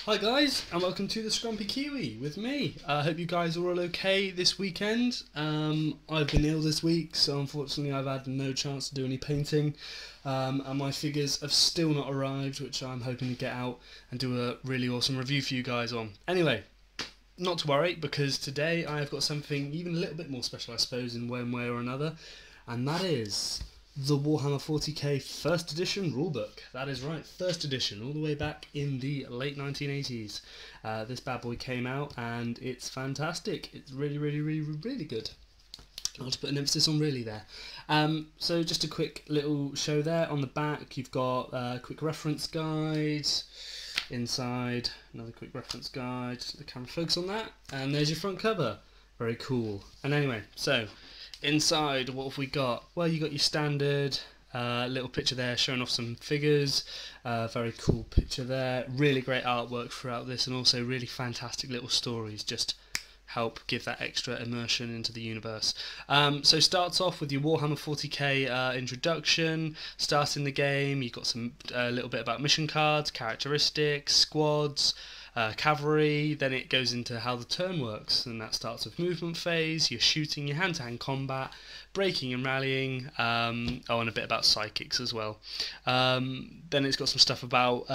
Hi guys, and welcome to the Scrumpy Kiwi with me. I hope you guys are all okay this weekend. I've been ill this week, so unfortunately I've had no chance to do any painting, and my figures have still not arrived, which I'm hoping to get out and do a really awesome review for you guys on. Anyway, not to worry, because today I have got something even a little bit more special, I suppose, in one way or another, and that is the Warhammer 40k first edition rulebook. That is right, first edition, all the way back in the late 1980s. This bad boy came out and it's fantastic. It's really good. I'll just put an emphasis on really there. So just a quick little show there. On the back you've got a quick reference guide. Inside, another quick reference guide. The camera focus on that. And there's your front cover. Very cool. And anyway, so inside, what have we got? Well, you got your standard little picture there showing off some figures. Very cool picture there. Really great artwork throughout this, and also really fantastic little stories. Just help give that extra immersion into the universe. So starts off with your Warhammer 40k introduction. Starting the game, you've got some little bit about mission cards, characteristics, squads, cavalry. Then it goes into how the turn works, and that starts with movement phase, your shooting, your hand-to-hand combat, breaking and rallying, and a bit about psychics as well. Then it's got some stuff about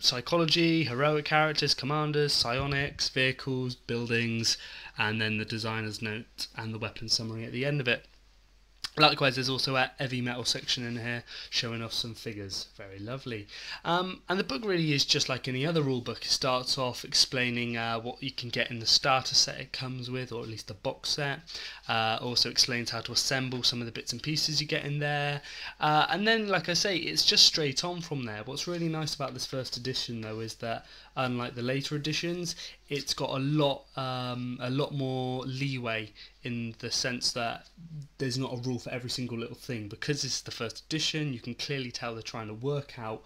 psychology, heroic characters, commanders, psionics, vehicles, buildings, and then the designer's note and the weapon summary at the end of it. Likewise, there's also a heavy metal section in here showing off some figures. Very lovely. And the book really is just like any other rule book. It starts off explaining what you can get in the starter set it comes with, or at least the box set. Also explains how to assemble some of the bits and pieces you get in there. And then, like I say, it's just straight on from there. What's really nice about this first edition, though, is that unlike the later editions, it's got a lot more leeway in the sense that there's not a rule for every single little thing. Because this is the first edition, you can clearly tell they're trying to work out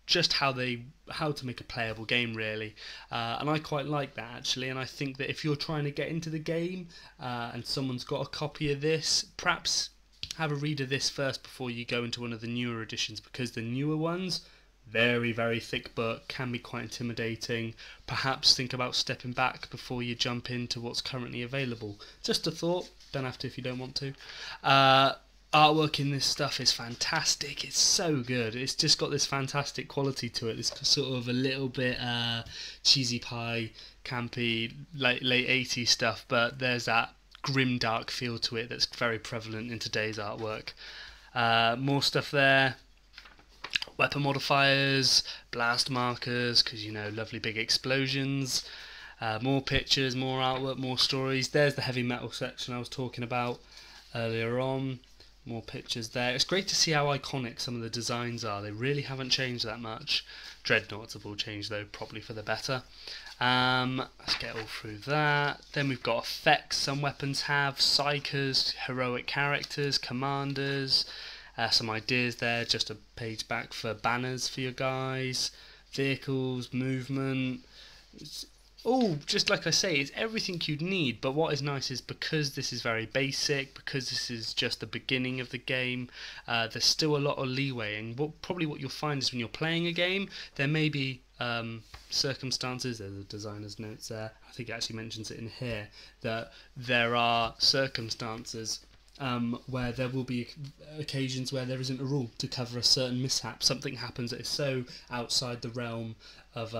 just how to make a playable game, really, and I quite like that, actually. And I think that if you're trying to get into the game and someone's got a copy of this, perhaps have a read of this first before you go into one of the newer editions, because the newer ones, very thick book, can be quite intimidating. Perhaps think about stepping back before you jump into what's currently available. Just a thought, don't have to if you don't want to. Artwork in this stuff is fantastic. It's so good. It's just got this fantastic quality to it. This sort of a little bit cheesy pie, campy, late 80s stuff, but there's that grim dark feel to it that's very prevalent in today's artwork. More stuff there. Weapon modifiers, blast markers, because, you know, lovely big explosions. More pictures, more artwork, more stories. There's the heavy metal section I was talking about earlier on. More pictures there. It's great to see how iconic some of the designs are. They really haven't changed that much. Dreadnoughts have all changed, though, probably for the better. Let's get all through that. Then we've got effects some weapons have, psychers, heroic characters, commanders. Some ideas there, just a page back for banners for your guys, vehicles, movement. It's all, just like I say, it's everything you'd need. But what is nice is, because this is very basic, because this is just the beginning of the game, there's still a lot of leeway. And probably what you'll find is when you're playing a game, there may be circumstances, there's a designer's notes there, I think it actually mentions it in here, that there are circumstances where there will be occasions where there isn't a rule to cover a certain mishap. Something happens that is so outside the realm of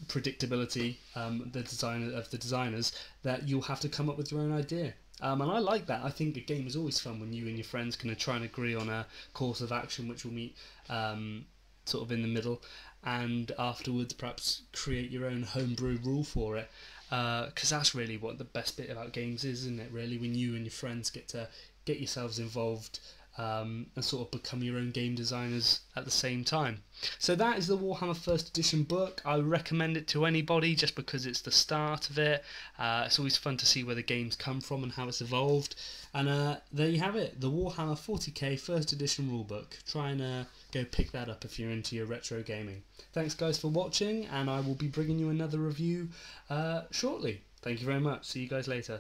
predictability, the designers, that you'll have to come up with your own idea. And I like that. I think a game is always fun when you and your friends can try and agree on a course of action which will meet sort of in the middle, and afterwards perhaps create your own homebrew rule for it. Because that's really what the best bit about games is, isn't it, really, when you and your friends get to get yourselves involved and sort of become your own game designers at the same time. So that is the Warhammer First Edition book. I recommend it to anybody just because it's the start of it. It's always fun to see where the games come from and how it's evolved. And there you have it, the Warhammer 40k First Edition rulebook. Try and go pick that up if you're into your retro gaming. Thanks guys for watching, and I will be bringing you another review shortly. Thank you very much. See you guys later.